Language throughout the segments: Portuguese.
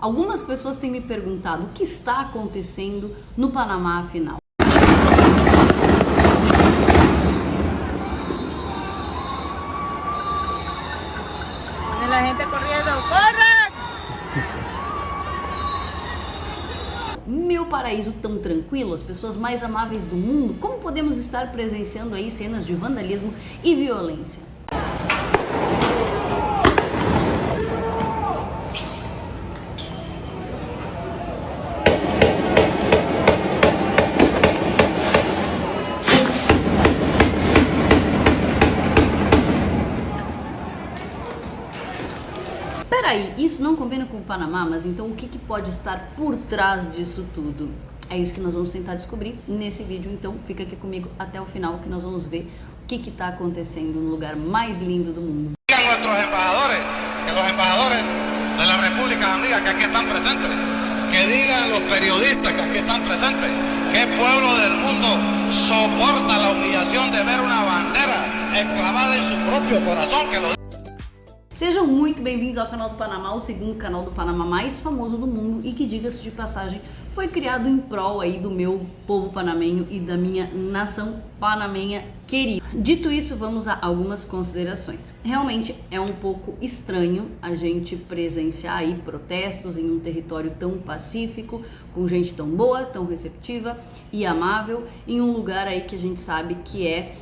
Algumas pessoas têm me perguntado o que está acontecendo no Panamá, afinal. La gente corriendo, ¡corran! Meu paraíso tão tranquilo, as pessoas mais amáveis do mundo, como podemos estar presenciando aí cenas de vandalismo e violência? Peraí, isso não combina com o Panamá, mas então o que pode estar por trás disso tudo? É isso que nós vamos tentar descobrir nesse vídeo, então fica aqui comigo até o final que nós vamos ver o que está acontecendo no lugar mais lindo do mundo. Digan nuestros embajadores, que los embajadores de las repúblicas amigas que aquí están presentes, que digan los periodistas que aquí están presentes, qué pueblo del mundo soporta la humillación de ver una bandera enclavada en su propio corazón, que lo Sejam muito bem-vindos ao canal do Panamá, o segundo canal do Panamá mais famoso do mundo e que, diga-se de passagem, foi criado em prol aí do meu povo panamenho e da minha nação panamenha querida. Dito isso, vamos a algumas considerações. Realmente é um pouco estranho a gente presenciar aí protestos em um território tão pacífico, com gente tão boa, tão receptiva e amável, em um lugar aí que a gente sabe que é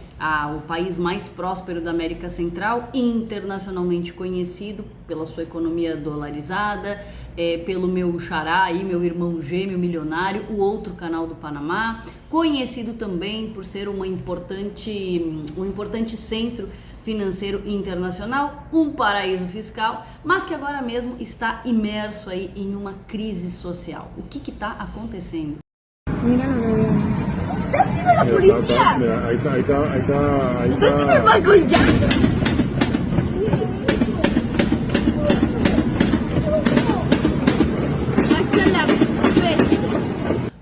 o país mais próspero da América Central e internacionalmente conhecido pela sua economia dolarizada, pelo meu xará aí, meu irmão gêmeo milionário, o outro canal do Panamá, conhecido também por ser um importante centro financeiro internacional, um paraíso fiscal, mas que agora mesmo está imerso aí em uma crise social. O que está acontecendo? Mira lo que veo. La policía. Mira, ahí está. ¿Dónde me va a colgar?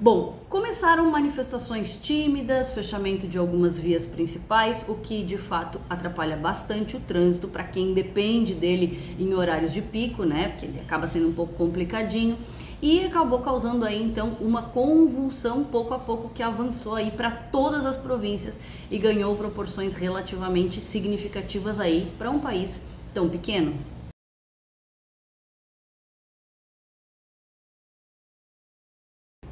Bom, começaram manifestações tímidas, fechamento de algumas vias principais, o que de fato atrapalha bastante o trânsito para quem depende dele em horários de pico, né? Porque ele acaba sendo um pouco complicadinho. E acabou causando aí então uma convulsão pouco a pouco que avançou aí para todas as províncias e ganhou proporções relativamente significativas aí para um país tão pequeno.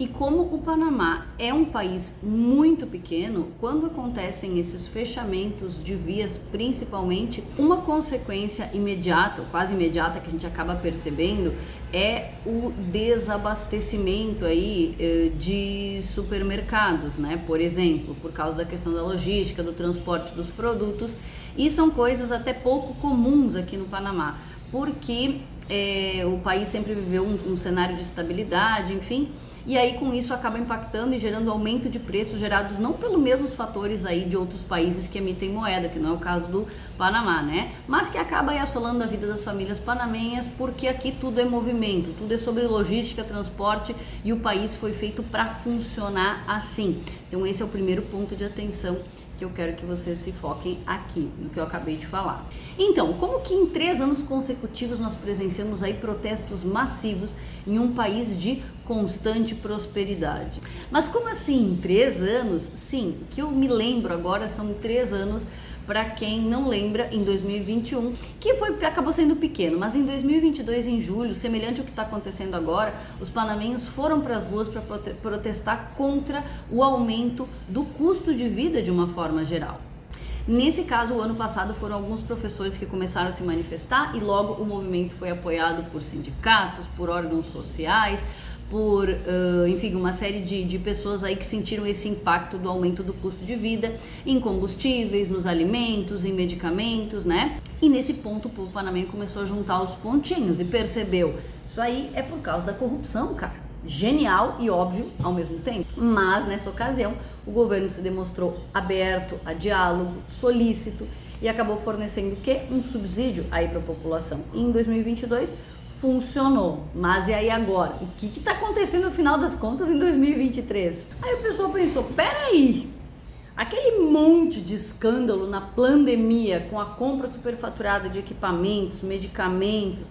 E como o Panamá é um país muito pequeno, quando acontecem esses fechamentos de vias, principalmente, uma consequência imediata, ou quase imediata, que a gente acaba percebendo, é o desabastecimento aí de supermercados, né? Por exemplo, por causa da questão da logística, do transporte dos produtos, e são coisas até pouco comuns aqui no Panamá, porque o país sempre viveu um cenário de estabilidade, enfim. E aí com isso acaba impactando e gerando aumento de preços gerados não pelos mesmos fatores aí de outros países que emitem moeda, que não é o caso do Panamá, né? Mas que acaba aí assolando a vida das famílias panamenhas, porque aqui tudo é movimento, tudo é sobre logística, transporte e o país foi feito para funcionar assim. Então esse é o primeiro ponto de atenção que eu quero que vocês se foquem aqui, no que eu acabei de falar. Então, como que em 3 anos consecutivos nós presenciamos aí protestos massivos em um país de constante prosperidade? Mas como assim em 3 anos? Sim, o que eu me lembro agora são 3 anos. Para quem não lembra, em 2021, que acabou sendo pequeno, mas em 2022, em julho, semelhante ao que está acontecendo agora, os panamenhos foram para as ruas para protestar contra o aumento do custo de vida de uma forma geral. Nesse caso, o ano passado foram alguns professores que começaram a se manifestar e logo o movimento foi apoiado por sindicatos, por órgãos sociais, por, enfim, uma série de pessoas aí que sentiram esse impacto do aumento do custo de vida em combustíveis, nos alimentos, em medicamentos, né? E nesse ponto o povo panamenho começou a juntar os pontinhos e percebeu, isso aí é por causa da corrupção, cara. Genial e óbvio ao mesmo tempo. Mas nessa ocasião o governo se demonstrou aberto a diálogo, solícito e acabou fornecendo o quê? Um subsídio aí para a população. E em 2022 funcionou. Mas e aí agora? O que está acontecendo no final das contas em 2023? Aí o pessoal pensou, peraí, aquele monte de escândalo na pandemia com a compra superfaturada de equipamentos, medicamentos,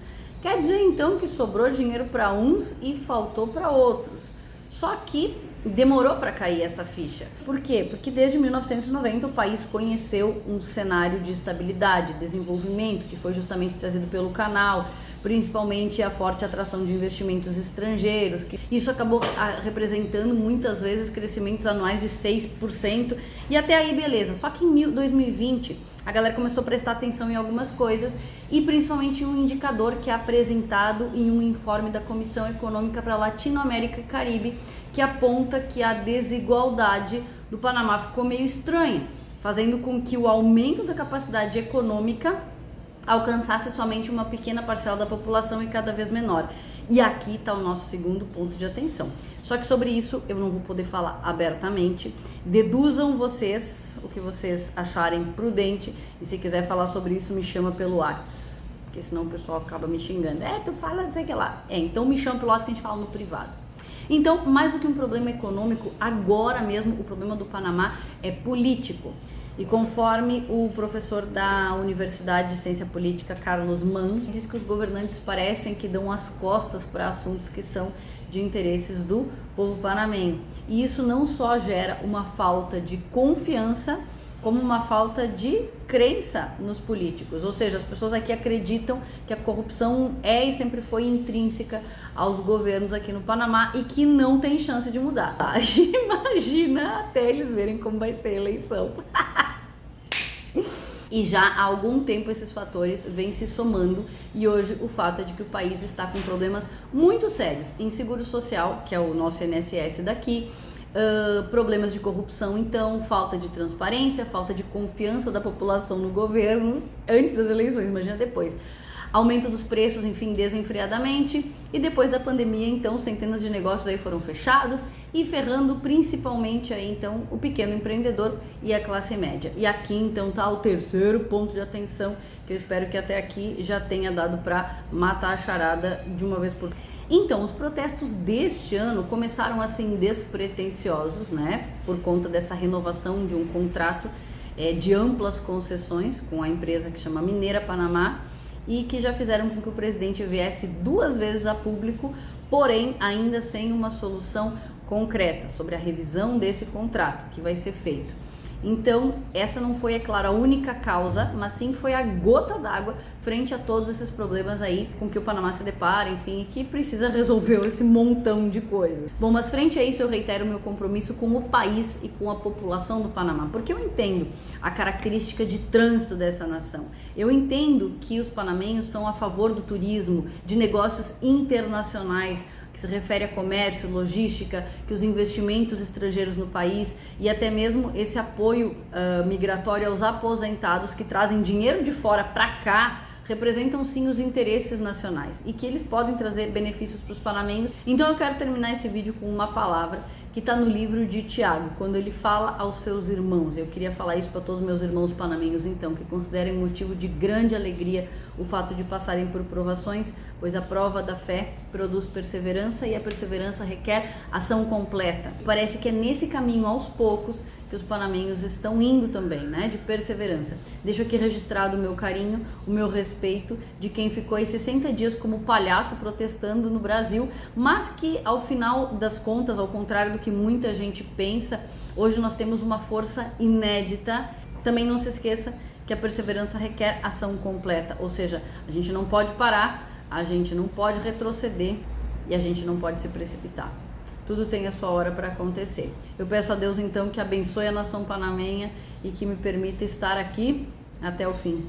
Quer dizer então que sobrou dinheiro para uns e faltou para outros. Só que demorou para cair essa ficha. Por quê? Porque desde 1990 o país conheceu um cenário de estabilidade, desenvolvimento, que foi justamente trazido pelo canal, principalmente a forte atração de investimentos estrangeiros. Isso acabou representando muitas vezes crescimentos anuais de 6%, e até aí beleza. Só que em 2020 a galera começou a prestar atenção em algumas coisas, e principalmente em um indicador que é apresentado em um informe da Comissão Econômica para Latinoamérica e Caribe, que aponta que a desigualdade do Panamá ficou meio estranha, fazendo com que o aumento da capacidade econômica alcançasse somente uma pequena parcela da população e cada vez menor. E aqui está o nosso segundo ponto de atenção. Só que sobre isso eu não vou poder falar abertamente. Deduzam vocês o que vocês acharem prudente, e se quiser falar sobre isso me chama pelo WhatsApp, porque senão o pessoal acaba me xingando. Tu fala não sei o que lá. Então me chama pelo WhatsApp que a gente fala no privado. Então, mais do que um problema econômico, agora mesmo o problema do Panamá é político. E conforme o professor da Universidade de Ciência Política, Carlos Mann, diz que os governantes parecem que dão as costas para assuntos que são de interesses do povo panamenho. E isso não só gera uma falta de confiança, como uma falta de crença nos políticos. Ou seja, as pessoas aqui acreditam que a corrupção é e sempre foi intrínseca aos governos aqui no Panamá e que não tem chance de mudar. Imagina até eles verem como vai ser a eleição. E já há algum tempo esses fatores vêm se somando, e hoje o fato é de que o país está com problemas muito sérios em seguro social, que é o nosso INSS daqui, problemas de corrupção, então, falta de transparência, falta de confiança da população no governo antes das eleições, imagina depois. Aumento dos preços, enfim, desenfreadamente, e depois da pandemia, então, centenas de negócios aí foram fechados e ferrando principalmente aí, então, o pequeno empreendedor e a classe média. E aqui, então, tá o terceiro ponto de atenção, que eu espero que até aqui já tenha dado para matar a charada de uma vez por todas. Então, os protestos deste ano começaram assim despretensiosos, né, por conta dessa renovação de um contrato de amplas concessões com a empresa que chama Minera Panamá, e que já fizeram com que o presidente viesse 2 vezes a público, porém ainda sem uma solução concreta sobre a revisão desse contrato que vai ser feito. Então, essa não foi, é claro, a única causa, mas sim foi a gota d'água frente a todos esses problemas aí com que o Panamá se depara, enfim, e que precisa resolver esse montão de coisas. Bom, mas frente a isso eu reitero meu compromisso com o país e com a população do Panamá, porque eu entendo a característica de trânsito dessa nação. Eu entendo que os panamenhos são a favor do turismo, de negócios internacionais, que se refere a comércio, logística, que os investimentos estrangeiros no país e até mesmo esse apoio migratório aos aposentados que trazem dinheiro de fora para cá, representam sim os interesses nacionais e que eles podem trazer benefícios para os panamenhos. Então eu quero terminar esse vídeo com uma palavra que está no livro de Tiago, quando ele fala aos seus irmãos. Eu queria falar isso para todos os meus irmãos panamenhos, então, que considerem motivo de grande alegria o fato de passarem por provações, pois a prova da fé produz perseverança e a perseverança requer ação completa. Parece que é nesse caminho, aos poucos, que os panamenhos estão indo também, né, de perseverança. Deixo aqui registrado o meu carinho, o meu respeito de quem ficou aí 60 dias como palhaço protestando no Brasil, mas que ao final das contas, ao contrário do que muita gente pensa, hoje nós temos uma força inédita. Também não se esqueça que a perseverança requer ação completa, ou seja, a gente não pode parar, a gente não pode retroceder e a gente não pode se precipitar. Tudo tem a sua hora para acontecer. Eu peço a Deus então que abençoe a nação panamenha e que me permita estar aqui até o fim.